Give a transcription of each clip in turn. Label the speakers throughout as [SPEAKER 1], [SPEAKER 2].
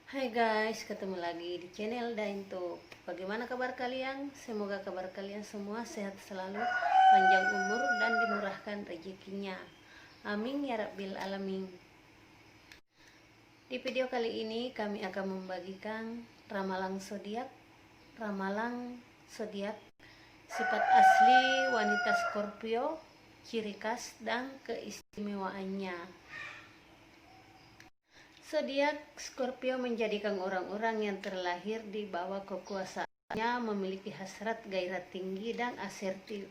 [SPEAKER 1] Hai guys, ketemu lagi di channel Dainto. Bagaimana kabar kalian? Semoga kabar kalian semua sehat selalu, panjang umur dan dimurahkan rezekinya. Amin ya rabbil alamin. Di video kali ini kami akan membagikan ramalan zodiak, sifat asli wanita Scorpio, ciri khas dan keistimewaannya. Zodiak Scorpio menjadikan orang-orang yang terlahir di bawah kekuasaannya memiliki hasrat gairah tinggi dan asertif.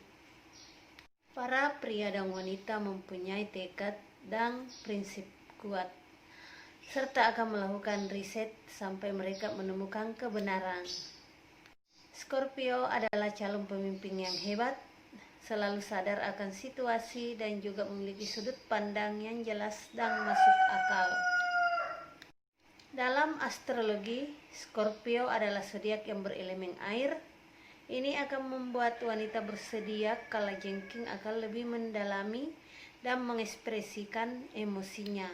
[SPEAKER 1] Para pria dan wanita mempunyai tekad dan prinsip kuat, serta akan melakukan riset sampai mereka menemukan kebenaran. Scorpio adalah calon pemimpin yang hebat, selalu sadar akan situasi dan juga memiliki sudut pandang yang jelas dan masuk akal. Dalam astrologi, Scorpio adalah zodiak yang berelemen air. Ini akan membuat wanita bersedia kalajengking akan lebih mendalami dan mengekspresikan emosinya.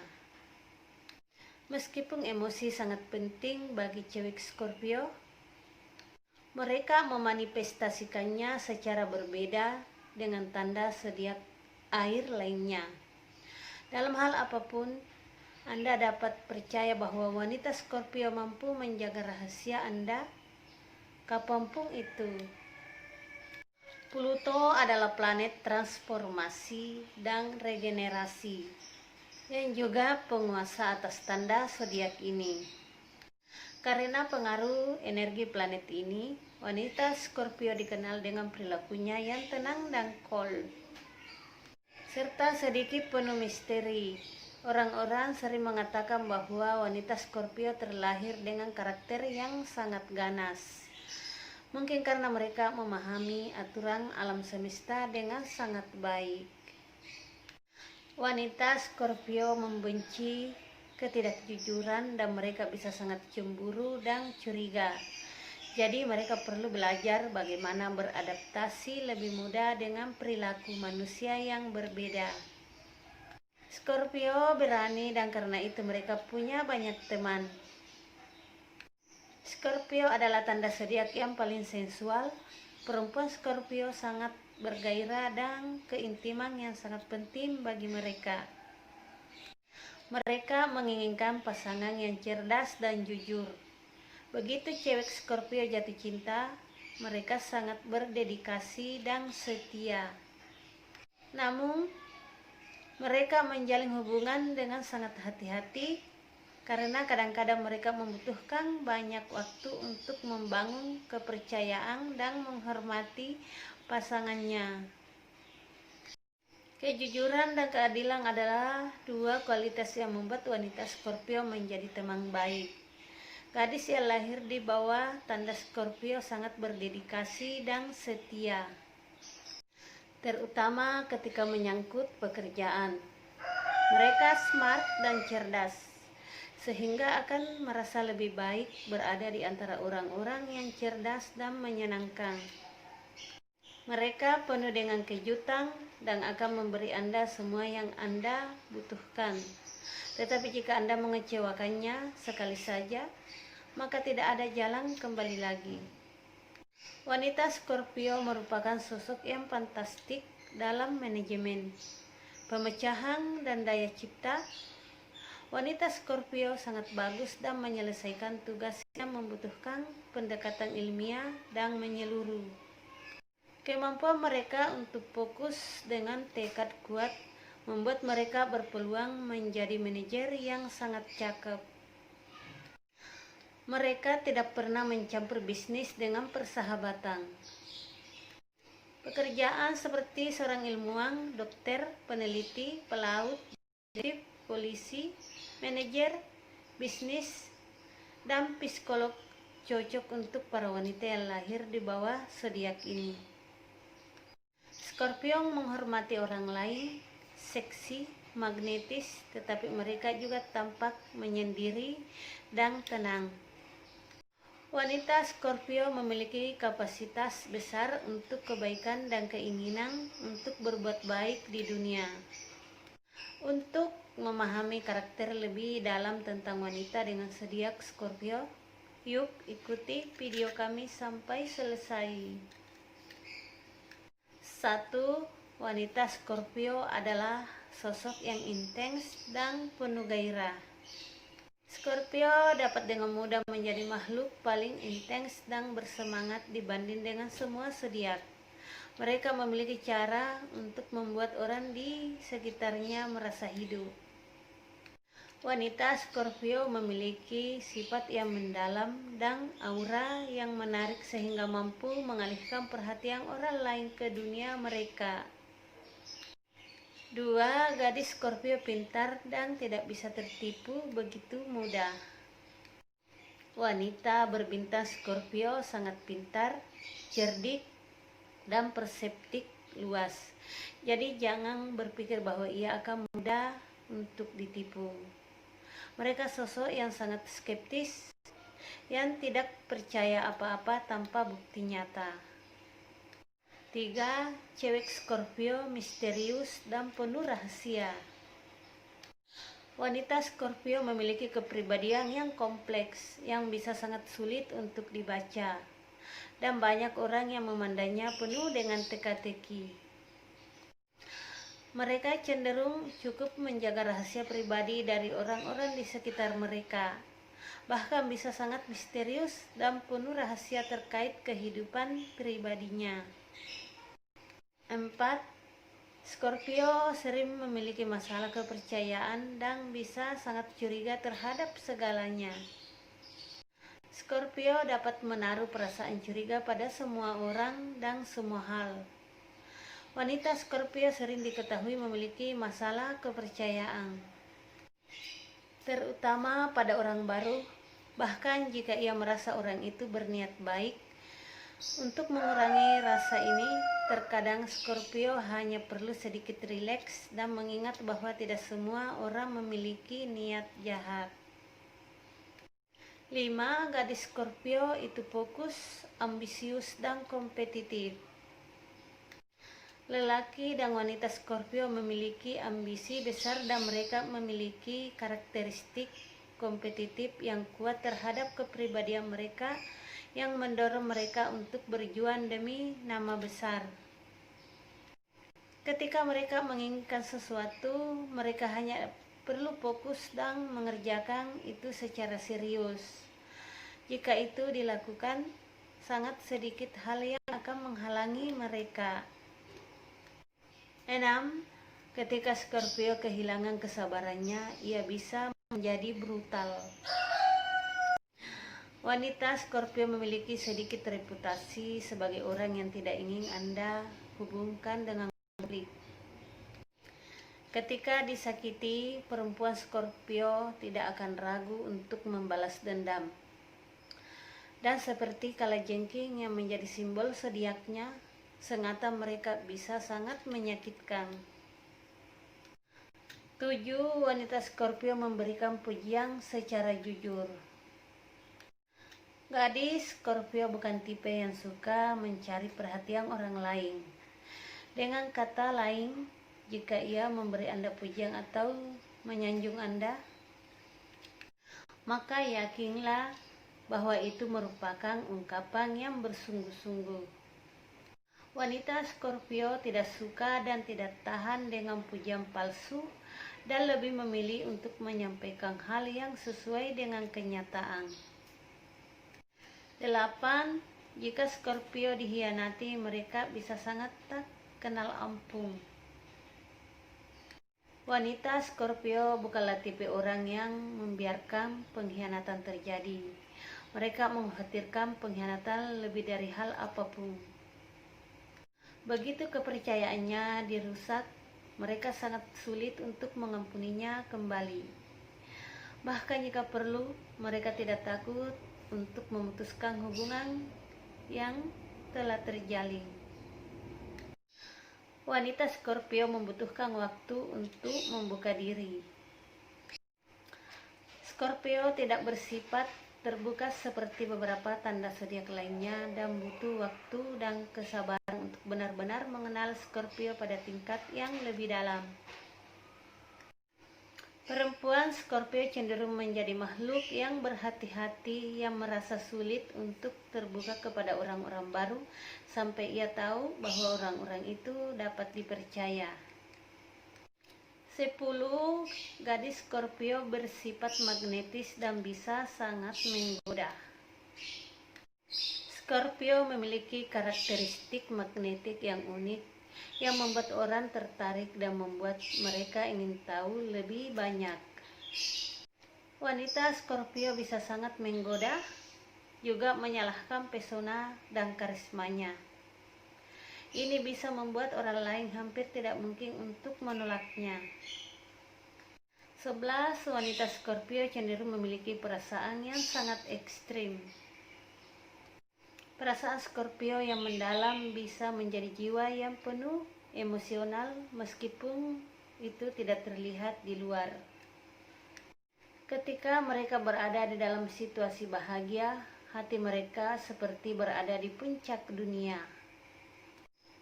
[SPEAKER 1] Meskipun emosi sangat penting bagi cewek Scorpio, mereka memanifestasikannya secara berbeda dengan tanda zodiak air lainnya. Dalam hal apapun, Anda dapat percaya bahwa wanita Scorpio mampu menjaga rahasia Anda kapanpun itu. Pluto adalah planet transformasi dan regenerasi yang juga penguasa atas tanda zodiak ini. Karena pengaruh energi planet ini, wanita Scorpio dikenal dengan perilakunya yang tenang dan cool, serta sedikit penuh misteri. Orang-orang sering mengatakan bahwa wanita Scorpio terlahir dengan karakter yang sangat ganas. Mungkin karena mereka memahami aturan alam semesta dengan sangat baik. Wanita Scorpio membenci ketidakjujuran dan mereka bisa sangat cemburu dan curiga. Jadi mereka perlu belajar bagaimana beradaptasi lebih mudah dengan perilaku manusia yang berbeda. Scorpio berani dan karena itu mereka punya banyak teman. Scorpio adalah tanda zodiak yang paling sensual. Perempuan Scorpio sangat bergairah dan keintiman yang sangat penting bagi mereka. Mereka menginginkan pasangan yang cerdas dan jujur. Begitu cewek Scorpio jatuh cinta, mereka sangat berdedikasi dan setia. Namun, mereka menjalin hubungan dengan sangat hati-hati karena kadang-kadang mereka membutuhkan banyak waktu untuk membangun kepercayaan dan menghormati pasangannya. Kejujuran dan keadilan adalah dua kualitas yang membuat wanita Scorpio menjadi teman baik. Gadis yang lahir di bawah tanda Scorpio sangat berdedikasi dan setia, terutama ketika menyangkut pekerjaan. Mereka smart dan cerdas, sehingga akan merasa lebih baik berada di antara orang-orang yang cerdas dan menyenangkan. Mereka penuh dengan kejutan dan akan memberi Anda semua yang Anda butuhkan. Tetapi jika Anda mengecewakannya sekali saja, maka tidak ada jalan kembali lagi. Wanita Scorpio merupakan sosok yang fantastik dalam manajemen, pemecahan dan daya cipta. Wanita Scorpio sangat bagus dan menyelesaikan tugas yang membutuhkan pendekatan ilmiah dan menyeluruh. Kemampuan mereka untuk fokus dengan tekad kuat membuat mereka berpeluang menjadi manajer yang sangat cakep. Mereka tidak pernah mencampur bisnis dengan persahabatan. Pekerjaan seperti seorang ilmuwan, dokter, peneliti, pelaut, detektif, polisi, manajer, bisnis, dan psikolog cocok untuk para wanita yang lahir di bawah zodiak ini. Scorpio menghormati orang lain, seksi, magnetis, tetapi mereka juga tampak menyendiri dan tenang. Wanita Scorpio memiliki kapasitas besar untuk kebaikan dan keinginan untuk berbuat baik di dunia. Untuk memahami karakter lebih dalam tentang wanita dengan zodiak Scorpio, yuk ikuti video kami sampai selesai. 1. Wanita Scorpio adalah sosok yang intens dan penuh gairah. Scorpio dapat dengan mudah menjadi makhluk paling intens dan bersemangat dibanding dengan semua zodiak. Mereka memiliki cara untuk membuat orang di sekitarnya merasa hidup. Wanita Scorpio memiliki sifat yang mendalam dan aura yang menarik sehingga mampu mengalihkan perhatian orang lain ke dunia mereka. 2. Gadis Scorpio pintar dan tidak bisa tertipu begitu mudah. Wanita berbintang Scorpio sangat pintar, cerdik, dan perseptik luas. Jadi jangan berpikir bahwa ia akan mudah untuk ditipu. Mereka sosok yang sangat skeptis, yang tidak percaya apa-apa tanpa bukti nyata. 3. Cewek Scorpio misterius dan penuh rahasia. Wanita Scorpio memiliki kepribadian yang kompleks, yang bisa sangat sulit untuk dibaca, dan banyak orang yang memandangnya penuh dengan teka-teki. Mereka cenderung cukup menjaga rahasia pribadi dari orang-orang di sekitar mereka, bahkan bisa sangat misterius dan penuh rahasia terkait kehidupan pribadinya. 4. Scorpio sering memiliki masalah kepercayaan dan bisa sangat curiga terhadap segalanya. Scorpio dapat menaruh perasaan curiga pada semua orang dan semua hal. Wanita Scorpio sering diketahui memiliki masalah kepercayaan, terutama pada orang baru, bahkan jika ia merasa orang itu berniat baik. Untuk mengurangi rasa ini, terkadang Scorpio hanya perlu sedikit rileks dan mengingat bahwa tidak semua orang memiliki niat jahat. 5. Gadis Scorpio itu fokus, ambisius, dan kompetitif. Lelaki dan wanita Scorpio memiliki ambisi besar dan mereka memiliki karakteristik kompetitif yang kuat terhadap kepribadian mereka yang mendorong mereka untuk berjuang demi nama besar. Ketika mereka menginginkan sesuatu, mereka hanya perlu fokus dan mengerjakan itu secara serius. Jika itu dilakukan, sangat sedikit hal yang akan menghalangi mereka. 6. Ketika Scorpio kehilangan kesabarannya, ia bisa menjadi brutal. Wanita Scorpio memiliki sedikit reputasi sebagai orang yang tidak ingin Anda hubungkan dengan konflik. Ketika disakiti, perempuan Scorpio tidak akan ragu untuk membalas dendam. Dan seperti kalajengking yang menjadi simbol zodiaknya, sengaja mereka bisa sangat menyakitkan. 7. Wanita Scorpio memberikan pujian secara jujur. Gadis Scorpio bukan tipe yang suka mencari perhatian orang lain. Dengan kata lain, jika ia memberi Anda pujian atau menyanjung Anda, maka yakinlah bahwa itu merupakan ungkapan yang bersungguh-sungguh. Wanita Scorpio tidak suka dan tidak tahan dengan pujian palsu dan lebih memilih untuk menyampaikan hal yang sesuai dengan kenyataan. 8. Jika Scorpio dihianati, mereka bisa sangat tak kenal ampun. Wanita Scorpio bukanlah tipe orang yang membiarkan pengkhianatan terjadi. Mereka mengkhawatirkan pengkhianatan lebih dari hal apapun. Begitu kepercayaannya dirusak, mereka sangat sulit untuk mengampuninya kembali. Bahkan jika perlu, mereka tidak takut untuk memutuskan hubungan yang telah terjalin. Wanita Scorpio membutuhkan waktu untuk membuka diri. Scorpio tidak bersifat terbuka seperti beberapa tanda zodiak lainnya dan butuh waktu dan kesabaran untuk benar-benar mengenal Scorpio pada tingkat yang lebih dalam. Perempuan Scorpio cenderung menjadi makhluk yang berhati-hati, yang merasa sulit untuk terbuka kepada orang-orang baru sampai ia tahu bahwa orang-orang itu dapat dipercaya. 10. Gadis Scorpio bersifat magnetis dan bisa sangat menggoda. Scorpio memiliki karakteristik magnetik yang unik yang membuat orang tertarik dan membuat mereka ingin tahu lebih banyak. Wanita Scorpio bisa sangat menggoda, juga menyalahkan pesona dan karismanya. Ini bisa membuat orang lain hampir tidak mungkin untuk menolaknya. 11. Wanita Scorpio cenderung memiliki perasaan yang sangat ekstrim. Perasaan Scorpio yang mendalam bisa menjadi jiwa yang penuh emosional meskipun itu tidak terlihat di luar. Ketika mereka berada di dalam situasi bahagia, hati mereka seperti berada di puncak dunia.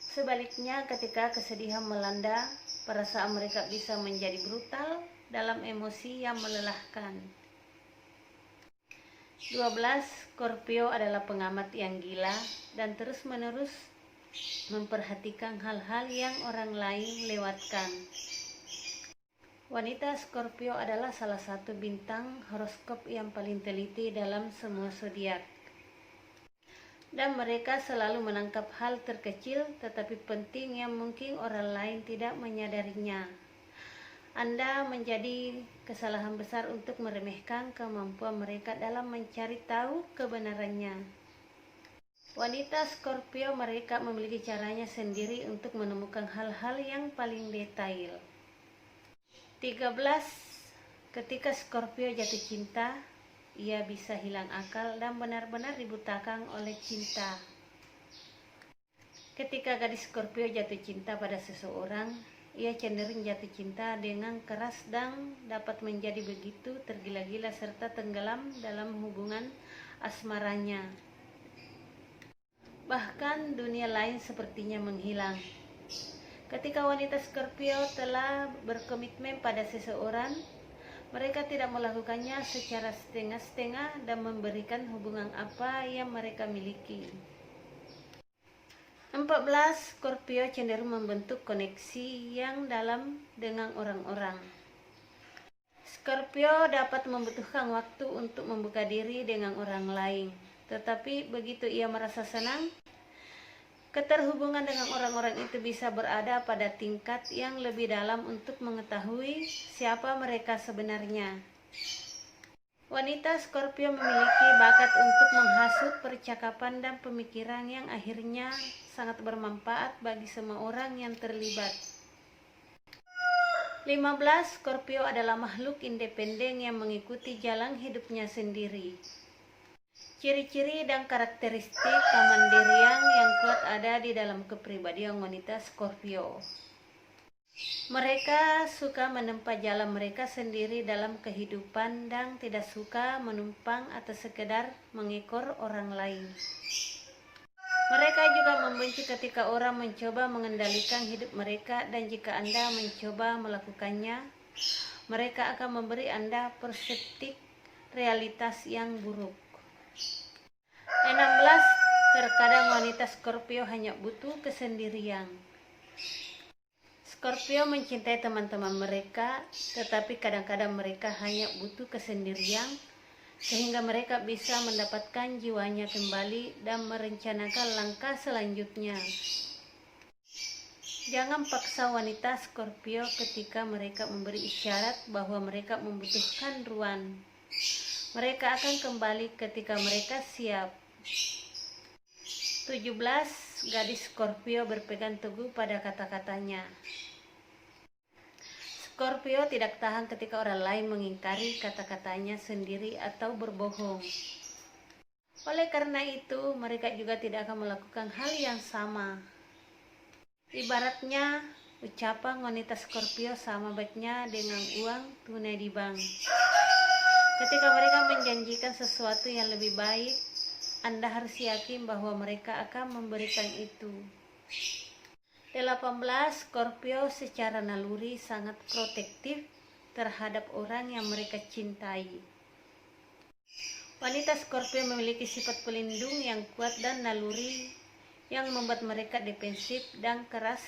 [SPEAKER 1] Sebaliknya, ketika kesedihan melanda, perasaan mereka bisa menjadi brutal dalam emosi yang melelahkan. 12. Scorpio adalah pengamat yang gila dan terus-menerus memperhatikan hal-hal yang orang lain lewatkan. Wanita Scorpio adalah salah satu bintang horoskop yang paling teliti dalam semua zodiak. Dan mereka selalu menangkap hal terkecil tetapi penting yang mungkin orang lain tidak menyadarinya. Anda menjadi kesalahan besar untuk meremehkan kemampuan mereka dalam mencari tahu kebenarannya. Wanita Scorpio mereka memiliki caranya sendiri untuk menemukan hal-hal yang paling detail. 13. Ketika Scorpio jatuh cinta, ia bisa hilang akal dan benar-benar dibutakan oleh cinta. Ketika gadis Scorpio jatuh cinta pada seseorang, ia cenderung jatuh cinta dengan keras dan dapat menjadi begitu tergila-gila serta tenggelam dalam hubungan asmaranya. Bahkan dunia lain sepertinya menghilang. Ketika wanita Scorpio telah berkomitmen pada seseorang, mereka tidak melakukannya secara setengah-setengah dan memberikan hubungan apa yang mereka miliki. 14. Scorpio cenderung membentuk koneksi yang dalam dengan orang-orang. Scorpio dapat membutuhkan waktu untuk membuka diri dengan orang lain, tetapi begitu ia merasa senang, keterhubungan dengan orang-orang itu bisa berada pada tingkat yang lebih dalam untuk mengetahui siapa mereka sebenarnya. Wanita Scorpio memiliki bakat untuk menghasut percakapan dan pemikiran yang akhirnya sangat bermanfaat bagi semua orang yang terlibat. 15. Scorpio adalah makhluk independen yang mengikuti jalan hidupnya sendiri. Ciri-ciri dan karakteristik kemandirian yang kuat ada di dalam kepribadian wanita Scorpio. Mereka suka menempuh jalan mereka sendiri dalam kehidupan dan tidak suka menumpang atau sekedar mengekor orang lain. Mereka juga membenci ketika orang mencoba mengendalikan hidup mereka, dan jika Anda mencoba melakukannya, mereka akan memberi Anda persepsi realitas yang buruk. 16. Terkadang wanita Scorpio hanya butuh kesendirian. Scorpio mencintai teman-teman mereka, tetapi kadang-kadang mereka hanya butuh kesendirian sehingga mereka bisa mendapatkan jiwanya kembali dan merencanakan langkah selanjutnya. Jangan paksa wanita Scorpio ketika mereka memberi isyarat bahwa mereka membutuhkan ruang. Mereka akan kembali ketika mereka siap. 17. Gadis Scorpio berpegang teguh pada kata-katanya. Scorpio tidak tahan ketika orang lain mengingkari kata-katanya sendiri atau berbohong. Oleh karena itu, mereka juga tidak akan melakukan hal yang sama. Ibaratnya, ucapan wanita Scorpio sama baiknya dengan uang tunai di bank. Ketika mereka menjanjikan sesuatu yang lebih baik, Anda harus yakin bahwa mereka akan memberikan itu. 18. Scorpio secara naluri sangat protektif terhadap orang yang mereka cintai. Wanita Scorpio memiliki sifat pelindung yang kuat dan naluri yang membuat mereka defensif dan keras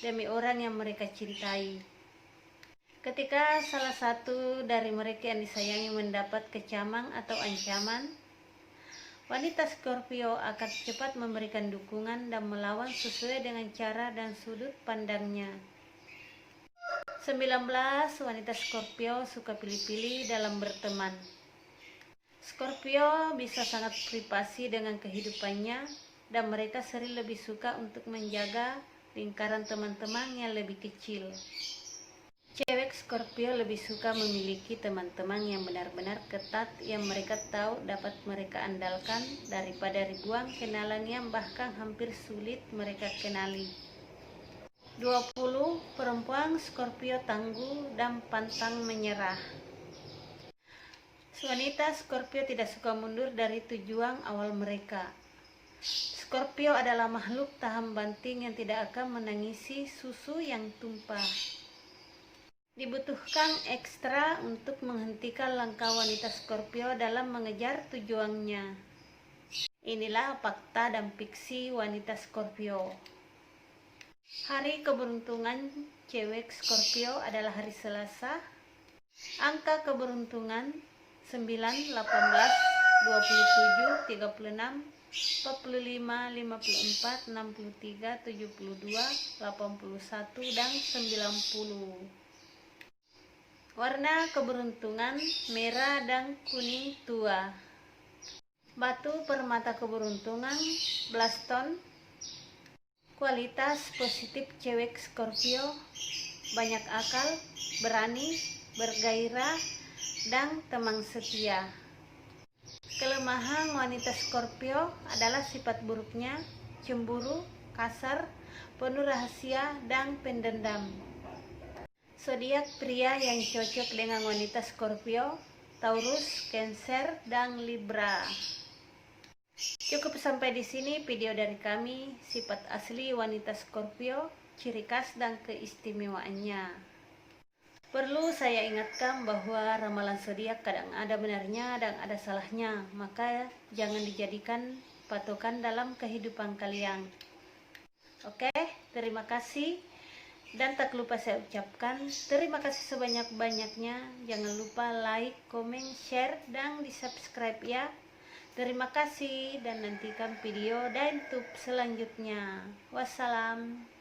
[SPEAKER 1] demi orang yang mereka cintai. Ketika salah satu dari mereka yang disayangi mendapat kecaman atau ancaman, wanita Scorpio akan cepat memberikan dukungan dan melawan sesuai dengan cara dan sudut pandangnya. 19. Wanita Scorpio suka pilih-pilih dalam berteman. Scorpio bisa sangat privasi dengan kehidupannya dan mereka sering lebih suka untuk menjaga lingkaran teman-teman yang lebih kecil. Cewek Scorpio lebih suka memiliki teman-teman yang benar-benar ketat yang mereka tahu dapat mereka andalkan daripada ribuan kenalan yang bahkan hampir sulit mereka kenali. 20. Perempuan Scorpio tangguh dan pantang menyerah. Wanita Scorpio tidak suka mundur dari tujuan awal mereka. Scorpio adalah makhluk tahan banting yang tidak akan menangisi susu yang tumpah. Dibutuhkan ekstra untuk menghentikan langkah wanita Scorpio dalam mengejar tujuannya. Inilah fakta dan fiksi wanita Scorpio. Hari keberuntungan cewek Scorpio adalah hari Selasa. Angka keberuntungan 9, 18, 27, 36, 45, 54, 63, 72, 81, dan 90. Warna keberuntungan merah dan kuning tua. Batu permata keberuntungan Bloodstone. Kualitas positif cewek Scorpio: banyak akal, berani, bergairah, dan teman setia. Kelemahan wanita Scorpio adalah sifat buruknya cemburu, kasar, penuh rahasia, dan pendendam. Zodiak pria yang cocok dengan wanita Scorpio: Taurus, Cancer, dan Libra. Cukup sampai di sini video dari kami, sifat asli wanita Scorpio, ciri khas dan keistimewaannya. Perlu saya ingatkan bahwa ramalan zodiak kadang ada benarnya dan ada salahnya, maka jangan dijadikan patokan dalam kehidupan kalian. Oke, terima kasih. Dan tak lupa saya ucapkan terima kasih sebanyak-banyaknya. Jangan lupa like, komen, share, dan di subscribe ya. Terima kasih dan nantikan video dan YouTube selanjutnya. Wassalam.